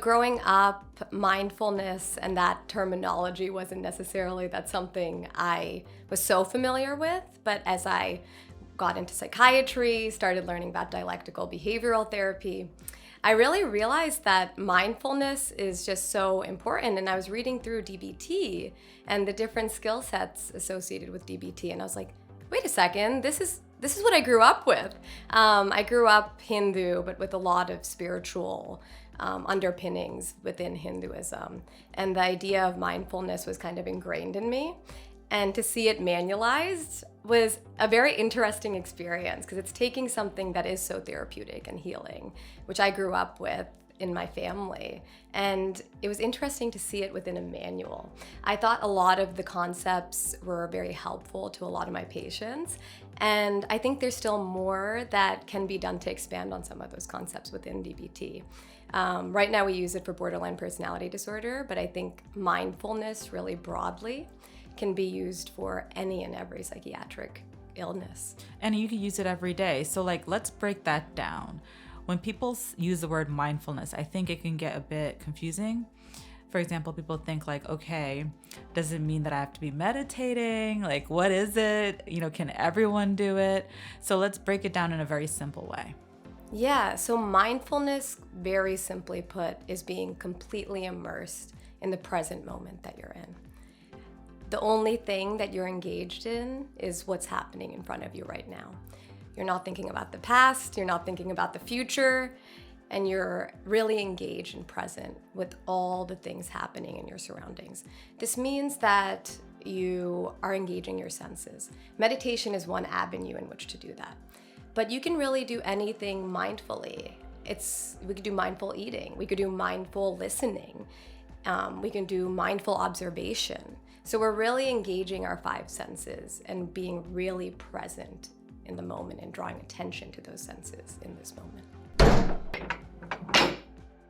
Growing up, mindfulness and that terminology wasn't necessarily that something I was so familiar with, but as I got into psychiatry, started learning about dialectical behavioral therapy, I really realized that mindfulness is just so important. And I was reading through DBT and the different skill sets associated with DBT, and I was like, wait a second, this is what I grew up with. I grew up Hindu, but with a lot of spiritual underpinnings within Hinduism. And the idea of mindfulness was kind of ingrained in me. And to see it manualized was a very interesting experience because it's taking something that is so therapeutic and healing, which I grew up with in my family. And it was interesting to see it within a manual. I thought a lot of the concepts were very helpful to a lot of my patients. And I think there's still more that can be done to expand on some of those concepts within DBT. Right now we use it for borderline personality disorder, but I think mindfulness really broadly can be used for any and every psychiatric illness. And you can use it every day. So let's break that down. When people use the word mindfulness, I think it can get a bit confusing. For example, people think okay, does it mean that I have to be meditating? What is it? Can everyone do it? So let's break it down in a very simple way. Yeah, so mindfulness, very simply put, is being completely immersed in the present moment that you're in. The only thing that you're engaged in is what's happening in front of you right now. You're not thinking about the past, you're not thinking about the future, and you're really engaged and present with all the things happening in your surroundings. This means that you are engaging your senses. Meditation is one avenue in which to do that. But you can really do anything mindfully. We could do mindful eating, we could do mindful listening, we can do mindful observation. So we're really engaging our five senses and being really present in the moment and drawing attention to those senses in this moment.